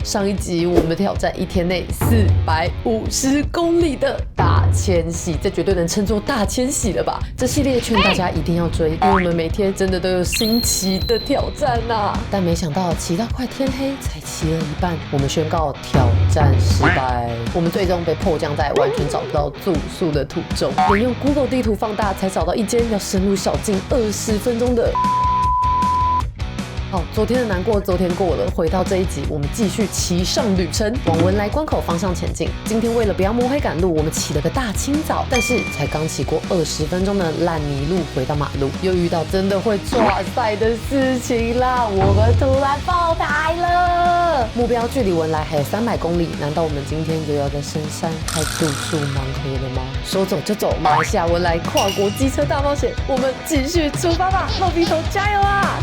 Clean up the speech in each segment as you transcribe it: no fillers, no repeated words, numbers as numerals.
上一集我们挑战1天内450公里的大迁徙，这绝对能称作大迁徙了吧？这系列劝大家一定要追，因为我们每天真的都有新奇的挑战啊！但没想到骑到快天黑才骑了一半，我们宣告挑战失败。我们最终被迫降在完全找不到住宿的途中，连用 Google 地图放大才找到一间要深入小径20分钟的。好，昨天的难过昨天过了，回到这一集，我们继续骑上旅程，往文莱关口方向前进。今天为了不要摸黑赶路，我们起了个大清早，但是才刚骑过20分钟的烂泥路，回到马路，又遇到真的会剉赛的事情啦！我们突然爆胎了，目标距离文莱还有300公里，难道我们今天又要在深山开住宿盲盒了吗？说走就走，马来西亚文莱跨国机车大冒险，我们继续出发吧！肉皮头加油啊！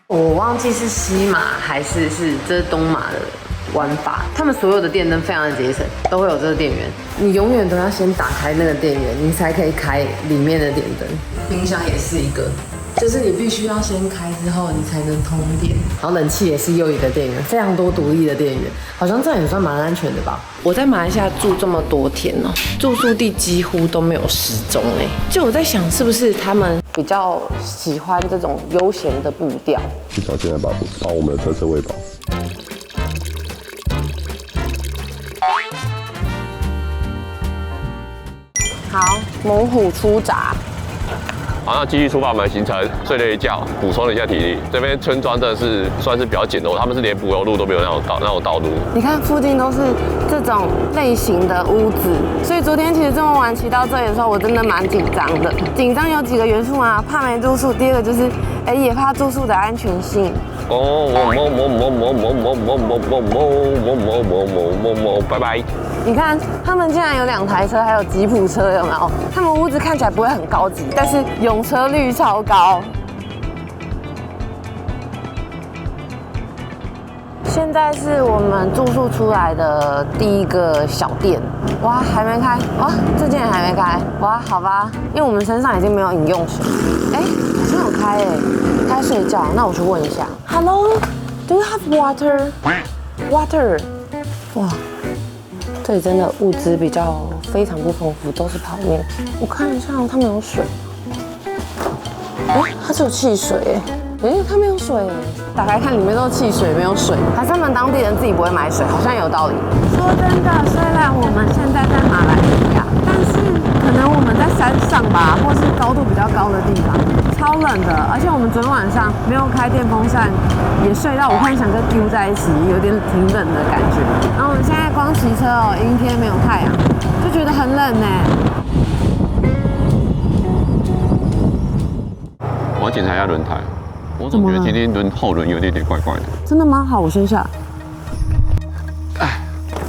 我忘记是西马还是这是东马的玩法，他们所有的电灯非常的节省，都会有这个电源，你永远都要先打开那个电源，你才可以开里面的电灯。冰箱也是一个，就是你必须要先开之后，你才能通电。然后冷气也是又一个电源，非常多独立的电源，好像这样也算蛮安全的吧。我在马来西亚住这么多天哦，住宿地几乎都没有失踪哎，就我在想是不是他们比较喜欢这种悠闲的步调。去找进来把我们的车喂饱。好，猛虎出闸。好，那继续出发我们的行程，睡了一觉，补充了一下体力。这边村庄真的是算是比较简陋，他们是连柏油路都没有那种道路。你看附近都是这种类型的屋子，所以昨天其实这么晚骑到这里的时候，我真的蛮紧张的。紧张有几个元素啊，怕没住宿，第二个就是也怕住宿的安全性。拜拜。你看，他们竟然有2台车，还有吉普车，有没有？他们屋子看起来不会很高级，但是用车率超高。现在是我们住宿出来的第一个小店，哇，还没开，哇，这间也还没开，哇，好吧，因为我们身上已经没有饮用水，好像有开开睡觉，那我去问一下。Hello，do you have water？ Water， 哇。这里真的物资比较非常不丰富，都是泡面。我看一下，它没有水。它只有汽水它没有水打开看，里面都是汽水，没有水。还是他们当地人自己不会买水，好像有道理。说真的，虽然我们现在在马来西亚，但是可能我们在山上吧，或是高度比较高的地方，超冷的。而且我们昨天晚上没有开电风扇，也睡到我看想跟丢在一起，有点挺冷的感觉。然后我们现在光骑车阴天没有太阳，就觉得很冷我要检查一下轮胎，我总觉得今天后轮有点怪怪的。真的吗？好，我先下。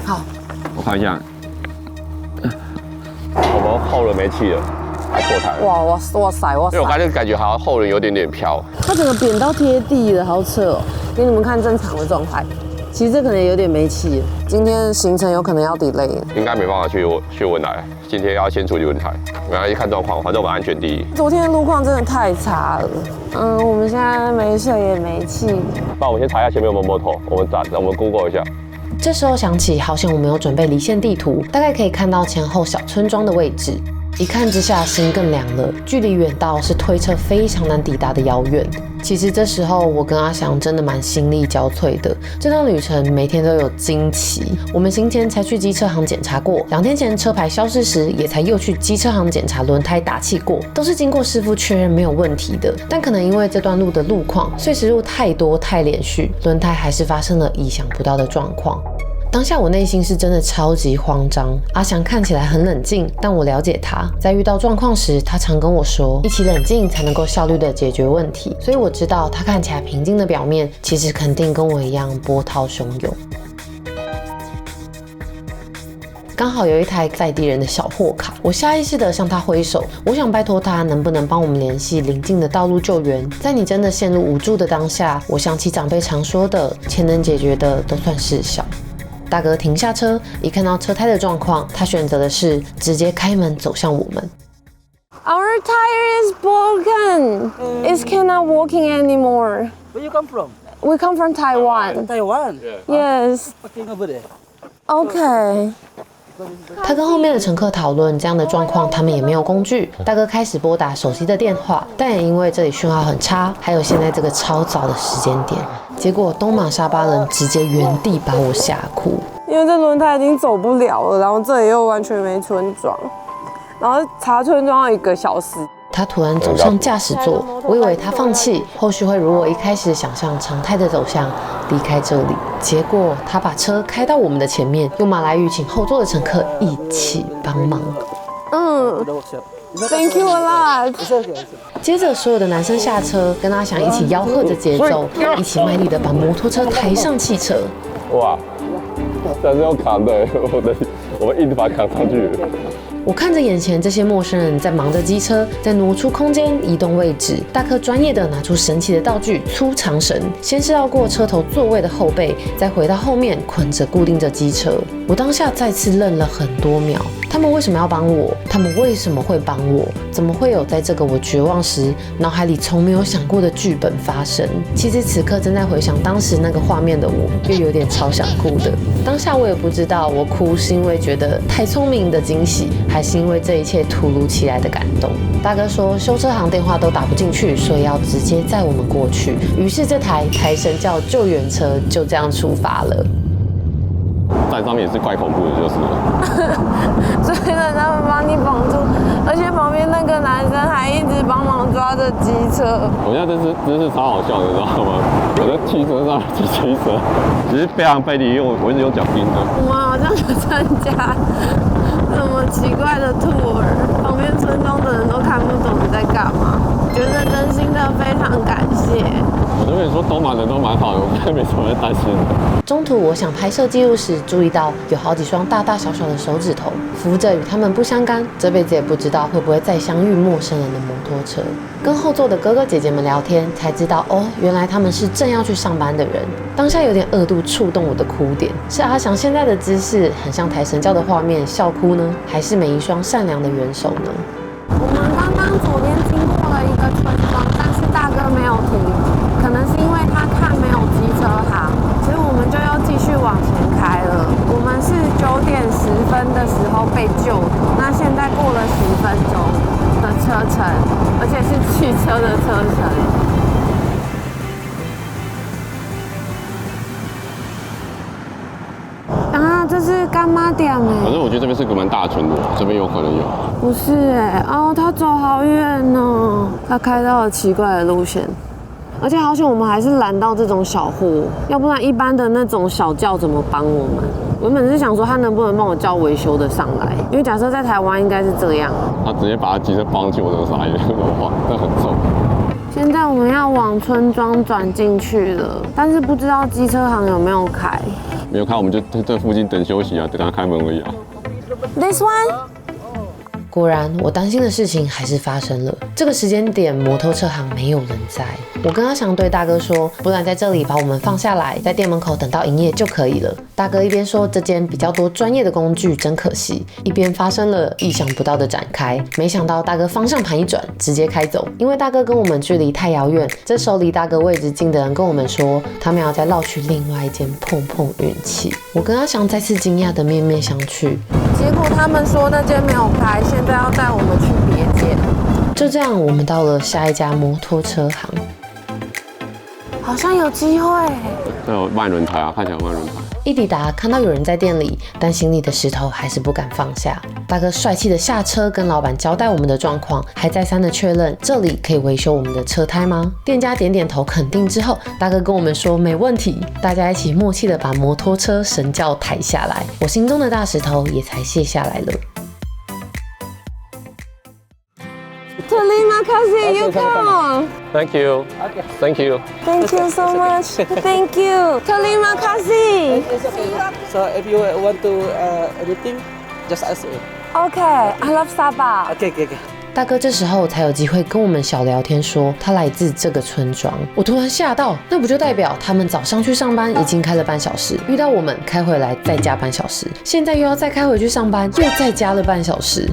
好，我看一下，我们后轮没气了，破胎了。哇塞！因为我刚才感觉好像后轮有点飘，它整个扁到贴地了，好扯哦。给你们看正常的状态，其实这可能有点没气了。今天行程有可能要 delay， 应该没办法去文莱，今天要先处理轮胎，没关系，看状况，反正我们安全第一。昨天的路况真的太差了，我们现在没水也没气。那我们先查一下前面有没有摩托，我们 Google 一下。这时候想起，好像我们有准备离线地图，大概可以看到前后小村庄的位置。一看之下，心更凉了。距离远到是推车非常难抵达的遥远。其实这时候我跟阿翔真的蛮心力交瘁的。这趟旅程每天都有惊奇。我们行前才去机车行检查过，2天前车牌消失时也才又去机车行检查轮胎打气过，都是经过师傅确认没有问题的。但可能因为这段路的路况碎石路太多太连续，轮胎还是发生了意想不到的状况。当下我内心是真的超级慌张。阿翔看起来很冷静，但我了解他，在遇到状况时，他常跟我说，一起冷静才能够效率的解决问题。所以我知道他看起来平静的表面，其实肯定跟我一样波涛汹涌。刚好有一台在地人的小货卡，我下意识地向他挥手，我想拜托他能不能帮我们联系邻近的道路救援。在你真的陷入无助的当下，我想起长辈常说的，钱能解决的都算事小。大哥停下车，一看到车胎的状况，他选择的是直接开门走向我们。Our tire is broken. It cannot walking anymore. Where you come from? We come from Taiwan. Taiwan. Yes. Parking over there. Okay. 他跟后面的乘客讨论这样的状况，他们也没有工具。大哥开始拨打手机的电话，但也因为这里讯号很差，还有现在这个超早的时间点，结果东马沙巴人直接原地把我吓哭。因为这轮胎已经走不了了，然后这里又完全没村庄，然后查村庄要1个小时。他突然走上驾驶座，我以为他放弃，后续会如我一开始想象常态的走向离开这里。结果他把车开到我们的前面，用马来语请后座的乘客一起帮忙。Thank you a lot。接着所有的男生下车，跟阿翔一起吆喝着节奏，一起卖力的把摩托车抬上汽车。哇，但是要扛的，我们一直把它扛上去。我看着眼前这些陌生人在忙着机车，在挪出空间、移动位置。大哥专业的拿出神奇的道具粗长绳，先是绕过车头座位的后背，再回到后面捆着固定着机车。我当下再次愣了很多秒，他们为什么要帮我？他们为什么会帮我？怎么会有在这个我绝望时，脑海里从没有想过的剧本发生？其实此刻正在回想当时那个画面的我，又有点超想哭的。当下我也不知道，我哭是因为觉得太聪明的惊喜，还是因为这一切突如其来的感动。大哥说修车行电话都打不进去，所以要直接载我们过去。于是这台抬神轿救援车就这样出发了。在上面也是怪恐怖的，就是了。所以呢，他们帮你绑住，而且旁边那个男生还一直帮忙抓着机车。我现在真是超好笑的，你知道吗？我在汽车上骑机车，其实非常费力，因为我一直用脚盯着。我们好像有参加什么奇怪的 tour， 旁边村庄的人都看不懂你在干嘛，觉得真心的非常感谢。我都跟你说，东马人都蛮好的，我根本没什么在担心的。中途我想拍摄记录时，注意到有好几双大大小小的手指头，扶着与他们不相干，这辈子也不知道会不会再相遇陌生人的摩托车。跟后座的哥哥姐姐们聊天，才知道哦，原来他们是正要去上班的人。当下有点2度触动我的哭点，是阿翔现在的姿势很像抬神轿的画面笑哭呢，还是每一双善良的援手呢？我们刚刚左边经过了一个村庄，但是大哥没有停，可能是因为他看没有机车行，所以我们就要继续往前开了。我们是9点10分的时候被救的，那现在过了10分钟的车程，而且是汽车的车程。啊，这是干妈店哎。反正我觉得这边是个蛮大的村落，这边有可能有。不是哎，哦，他走好远哦，他开到了奇怪的路线，而且好险我们还是拦到这种小户，要不然一般的那种小轿怎么帮我们？原本是想说他能不能帮我叫维修的上来，因为假设在台湾应该是这样。他直接把他机车放上去，我都傻眼，哇，这很重。现在我们要往村庄转进去了，但是不知道机车行有没有开。没有开，我们就在这附近等休息啊，等他开门而已啊。This one。果然，我担心的事情还是发生了。这个时间点，摩托车行没有人在。我跟阿翔对大哥说，不然在这里把我们放下来，在店门口等到营业就可以了。大哥一边说这间比较多专业的工具真可惜，一边发生了意想不到的展开。没想到大哥方向盘一转，直接开走。因为大哥跟我们距离太遥远，这时候离大哥位置近的人跟我们说，他们要再绕去另外一间碰碰运气。我跟阿翔再次惊讶的面面相觑。结果他们说那间没有开，现在要带我们去别间。就这样，我们到了下一家摩托车行，好像有机会。这有卖轮胎啊，看起来有卖轮胎。一抵达，看到有人在店里，但心里的石头还是不敢放下。大哥帅气的下车，跟老板交代我们的状况，还再三的确认这里可以维修我们的车胎吗？店家点点头肯定之后，大哥跟我们说没问题。大家一起默契的把摩托车神轿抬下来，我心中的大石头也才卸下来了。Terima kasih, you come. Thank you. Thank you. Thank you so much. Thank you. Terima kasih. So if you want to anything, just ask me. Okay, I love Sabah. Okay. 大哥这时候才有机会跟我们小聊天说他来自这个村庄。我突然吓到，那不就代表他们早上去上班已经开了半小时，遇到我们开回来再加半小时，现在又要再开回去上班，又再加了半小时。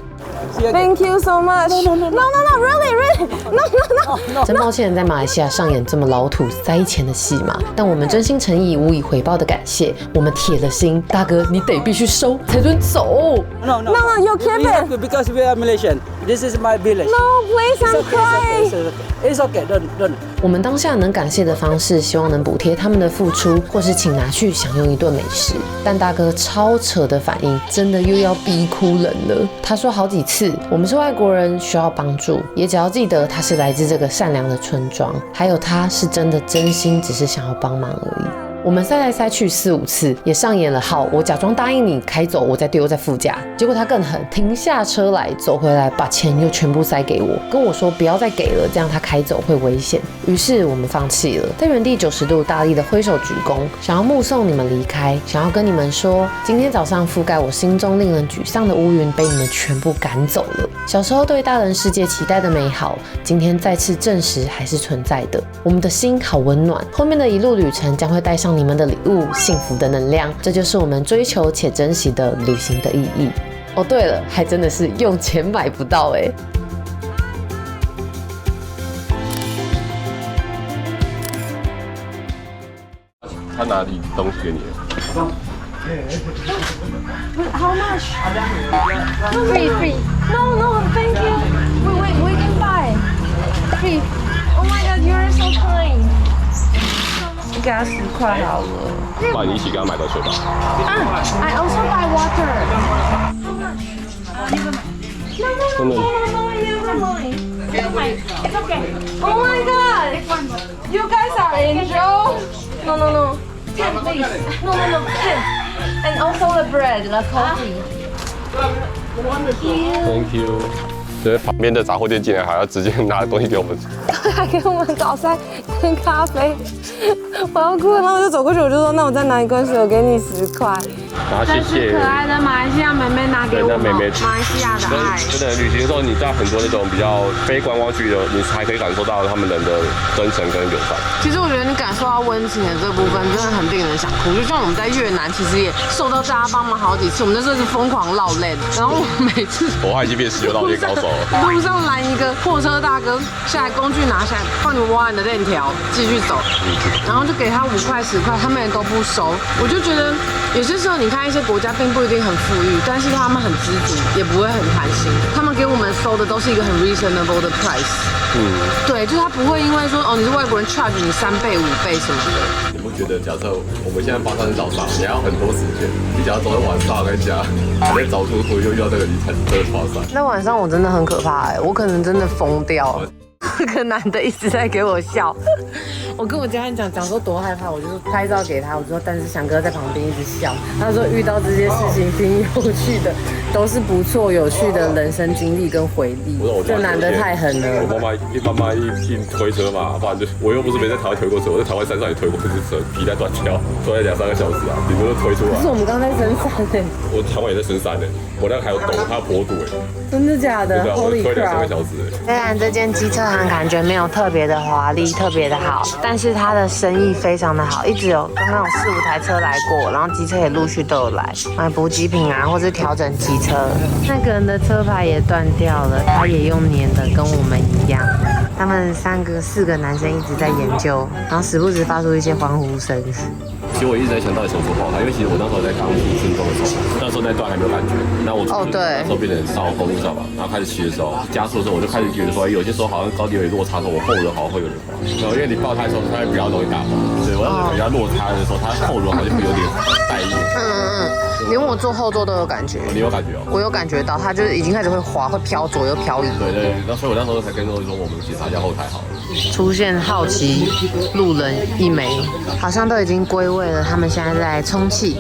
Thank you so much. No, really. No. 真抱歉在马来西亚上演这么老土塞钱的戏码，但我们真心诚意无以回报的感谢，我们铁了心，大哥你得必须收才准走。No, you keep we have it. to because we are Malaysian. This is my village. No, please, I'm crying. It's okay. Don't. 我们当下能感谢的方式，希望能补贴他们的付出，或是请拿去享用一顿美食。但大哥超扯的反应，真的又要逼哭人了。他说好几次，我们是外国人，需要帮助，也只要记得他是来自这个善良的村庄，还有他是真的真心只是想要帮忙而已。我们塞来塞去4、5次，也上演了好，我假装答应你开走，我再丢在副驾。结果他更狠，停下车来，走回来，把钱又全部塞给我，跟我说不要再给了，这样他开走会危险。于是我们放弃了，在原地90度大力的挥手鞠躬，想要目送你们离开，想要跟你们说，今天早上覆盖我心中令人沮丧的乌云被你们全部赶走了。小时候对大人世界期待的美好，今天再次证实还是存在的。我们的心好温暖，后面的一路旅程将会带上你们的礼物，幸福的能量，这就是我们追求且珍惜的旅行的意义。哦，对了，还真的是用钱买不到哎。他拿东西给你了。How much? Free. No, thank you. We can buy. Free. Oh my god, you're so kind. 给他10块好了。不然你一起跟他买个水吧。I also buy water. No, never mind. It's okay. Oh my god, you guys are angel. No. 10 please. No, 10. And also the bread, the coffee. Thank you。所以旁边的杂货店进来还要直接拿东西给我们。还给我们早餐跟咖啡，我要哭了。然后我就走过去，我就说：“那我再拿一罐水，我给你10块。”然后谢谢。可爱的马来西亚妹妹拿给我们妹妹马来西亚的爱。真的，旅行的时候，你在很多那种比较非观光区的，你还可以感受到他们人的真诚跟友善。其实我觉得你感受到温情的这部分，真的很令人想哭。就像我们在越南，其实也受到大家帮忙好几次，我们那时候是疯狂落泪，然后我每次他已经变石油道业高手了。路上拦一个货车大哥下来，工具拿下来，帮你挖你的链条，继续走，然后就给他5块10块，他们也都不收。我就觉得有些时候你看一些国家并不一定很富裕，但是他们很知足，也不会很贪心。他们给我们收的都是一个很 reasonable 的 price。对，就是他不会因为说哦你是外国人 charge 你3倍5倍什么的。你不觉得假设我们现在发生是早上，你要很多时间，你只要走在晚上跟家，还在早出途就遇到这个，你才真的划算。那晚上我真的很可怕我可能真的疯掉了。那个男的一直在给我笑，我跟我家人讲说多害怕，我就拍照给他，我说但是翔哥在旁边一直笑，他说遇到这些事情挺有趣的，都是不错有趣的人生经历跟回忆。这男的太狠了。我妈妈一推车嘛，不然就我又不是没在台湾推过车，我在台湾山上也推过一次车，皮带断掉，推了2、3个小时啊，顶多就推出来。可是我们刚在深山我台湾也在深山我那个还有陡，还有坡度真的假的？对啊，我推2、3个小时虽然这间机车行感觉没有特别的华丽、特别的好，但是它的生意非常的好，一直有刚刚有4、5台车来过，然后机车也陆续都有来买补给品啊，或是调整机车。那个人的车牌也断掉了，他也用粘的，跟我们一样。他们4个男生一直在研究，然后时不时发出一些欢呼声。其实我一直在想到底什么时候爆胎，因为其实我那时候在刚出村庄的时候，那时候那段还没有感觉。那我那时候变成到公路上嘛，然后开始骑的时候，加速的时候，我就开始觉得说，有些时候好像高低有点落差的时候，我后轮好像会有点滑。然后因为你爆胎的时候，它会比较容易打滑。对，我要比较落差的时候，它后轮好像会有点带力。连我坐后座都有感觉。你有感觉哦？我有感觉到，它就是已经开始会滑，会飘左右漂移。对，那所以我那时候才跟说我们检查一下后台好了。出现好奇路人1枚，好像都已经归位了，他们现在在充气。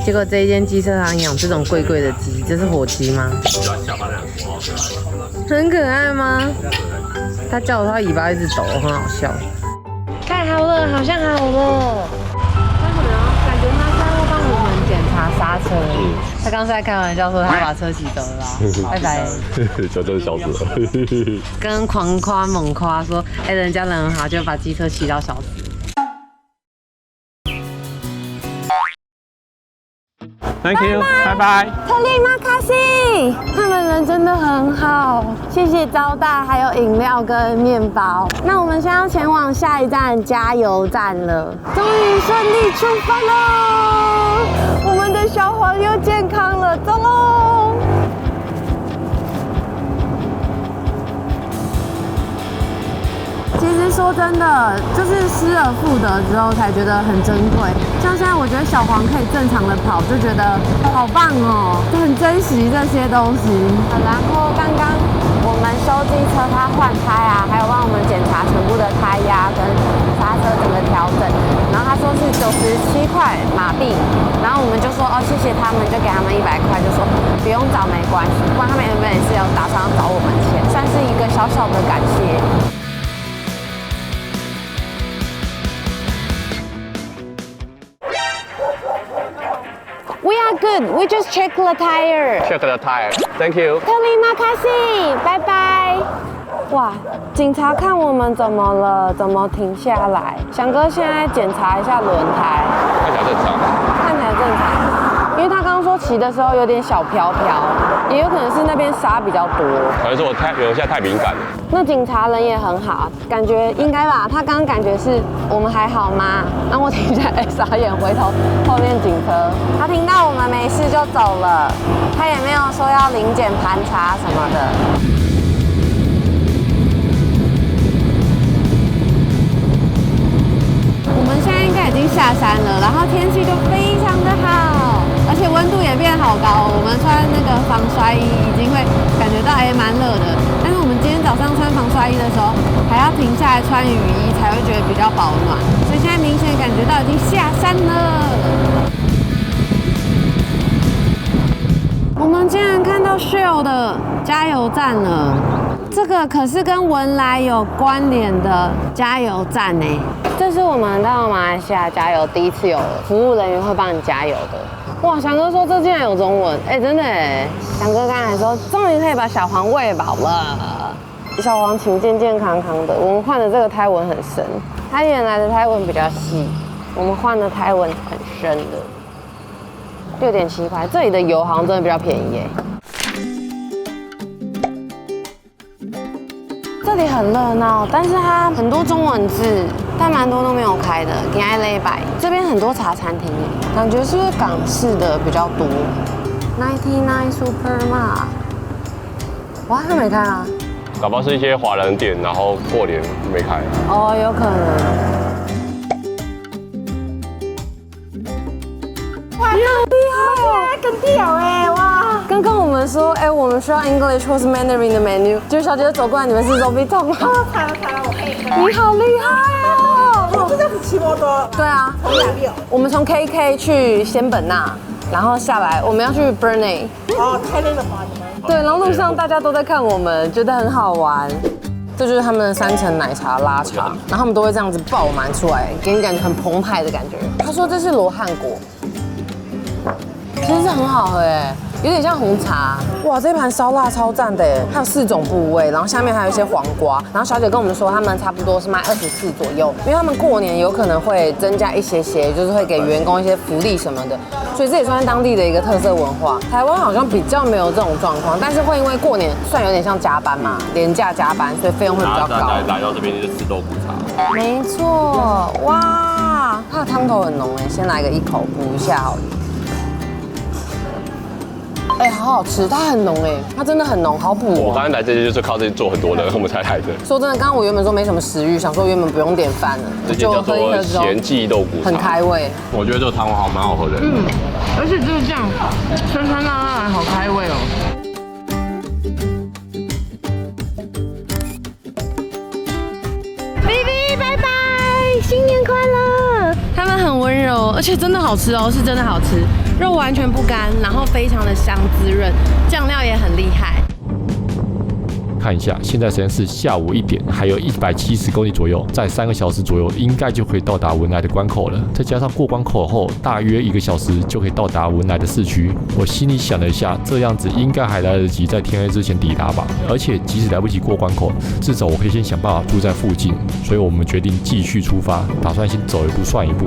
结果这一间机车行养这种贵贵的鸡，这是火鸡吗？很可爱吗？它叫它尾巴一直抖，很好笑。太好了，好像好了。为什么？感觉它是要帮我们检查刹车车了。他刚才开玩笑说他把车骑走了啦，拜拜。小真的笑死了。跟狂夸猛夸说，人家人很好，就把机车骑到小时。Thank you， 拜拜。特利马卡西，他们人真的很好，谢谢招待，还有饮料跟面包。那我们现在要前往下一站加油站了，终于顺利出发喽！我们的小黄又健康了，走喽！其实说真的，就是失而复得之后才觉得很珍贵。像现在我觉得小黄可以正常的跑，就觉得好棒哦，就很珍惜这些东西。然后刚刚我们修机车，他换胎啊，还有帮我们检查全部的胎压跟刹车整个调整。然后他说是97块马币，然后我们就说哦谢谢他们，就给他们100块，就说不用找没关系，不然他们原本也是有打算要找我们钱，算是一个小小的感谢。We are good. We just check the tire. Check the tire. Thank you. Terima kasih. 拜拜。哇，警察看我们怎么了？怎么停下来？翔哥现在检查一下轮胎，看起来正常。看起来正常，因为他刚刚说骑的时候有点小飘飘，也有可能是那边沙比较多。可能是我现在太敏感了。那警察人也很好，感觉应该吧？他刚刚感觉是我们还好吗？然后我停下来傻眼，回头后面警车，他听到我们没事就走了，他也没有说要临检盘查什么的。我们现在应该已经下山了，然后天气就非常的好，而且温度也变好高。我们穿那个防摔衣已经会感觉到蛮热的，但是我们今天早上穿防摔衣的时候，还要停下来穿雨衣才会觉得比较保暖，所以现在明显感觉到已经下山了。我们竟然看到 Shell 的加油站了，这个可是跟文莱有关联的加油站呢。这是我们到马来西亚加油第一次有服务人员会帮你加油的。哇，翔哥说这竟然有中文，真的哎！翔哥刚才说，终于可以把小黄喂饱了。小黄请健健康康的。我们换的这个胎纹很深，它原来的胎纹比较细，我们换的胎纹很深的，6.7块。这里的油好像真的比较便宜耶。这里很热闹，但是它很多中文字，但蛮多都没有开的。给爱勒百，这边很多茶餐厅，感觉是不是港式的比较多？99 Superma， 哇，它没开啊？搞不好是一些华人店，然后过年没开。哦，有可能。哇，你好厉害哦，更屌哎！哇，刚刚我们说，我们需要 English 或是 Mandarin 的 menu， 结果小姐姐走过来，你们是 Zombie 吗？踩了，我可以。你好厉害哦！我这样子骑摩托。对啊，从哪里有？我们从 KK 去仙本那，然后下来我们要去 Burnay。哦，太累了吧你们？对，然后路上大家都在看我们，觉得很好玩。这就是他们的3层奶茶拉茶，然后他们都会这样子爆满出来，给你感觉很澎湃的感觉。他说这是罗汉果，其实是很好喝哎，有点像红茶。哇，这盘烧腊超赞的哎，它有4种部位，然后下面还有一些黄瓜。然后小姐跟我们说，他们差不多是卖24左右，因为他们过年有可能会增加一些，就是会给员工一些福利什么的，所以这也算是当地的一个特色文化。台湾好像比较没有这种状况，但是会因为过年算有点像加班嘛，连假加班，所以费用会比较高。来到这边就是吃豆腐茶。没错，哇，它的汤头很浓哎，先来个一口补一下好了。好好吃，它很浓哎，它真的很浓，好补哦。我刚才来这里就是靠这里做很多人，我们才来的。说真的，刚刚我原本说没什么食欲，想说原本不用点饭了，这间叫做咸记豆腐茶，很开胃。我觉得这个汤蛮好喝的。而且就是这样，酸酸辣辣，好开胃哦。baby， 拜拜，新年快乐！他们很温柔，而且真的好吃哦，是真的好吃，肉完全不干，然后非常的香滋润，酱料也很厉害。看一下，现在时间是下午1点，还有170公里左右，在3个小时左右应该就可以到达文莱的关口了。再加上过关口后，大约1个小时就可以到达文莱的市区。我心里想了一下，这样子应该还来得及在天黑之前抵达吧。而且即使来不及过关口，至少我可以先想办法住在附近。所以我们决定继续出发，打算先走一步算一步。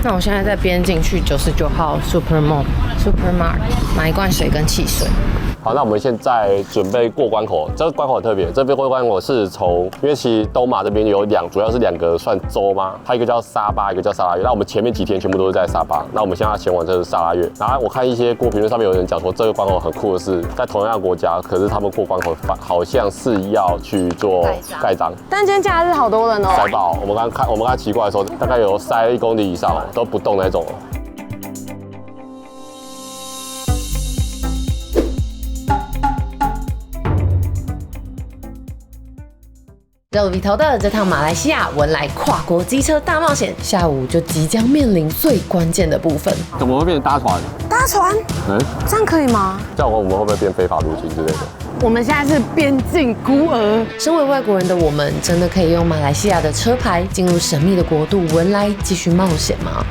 那我现在在边境去99号 Supermart 买一罐水跟汽水。好，那我们现在准备过关口。这个关口很特别，这边过关口是从，因为其实东马这边有主要是2个算州吗？它一个叫沙巴，一个叫沙拉越。那我们前面几天全部都是在沙巴，那我们现在要前往这是沙拉越。然后我看一些评论上面有人讲说，这个关口很酷的是，在同样的国家，可是他们过关口好像是要去做盖章。但今天假日好多人哦，塞爆！我们刚骑过来的时候，大概有塞1公里以上都不动那种。热里头的这趟马来西亚文莱跨国机车大冒险，下午就即将面临最关键的部分。怎么会变成搭船？搭船？这样可以吗？这样我们会不会变非法入境之类的？我们现在是边境孤儿。身为外国人的我们，真的可以用马来西亚的车牌进入神秘的国度文莱继续冒险吗？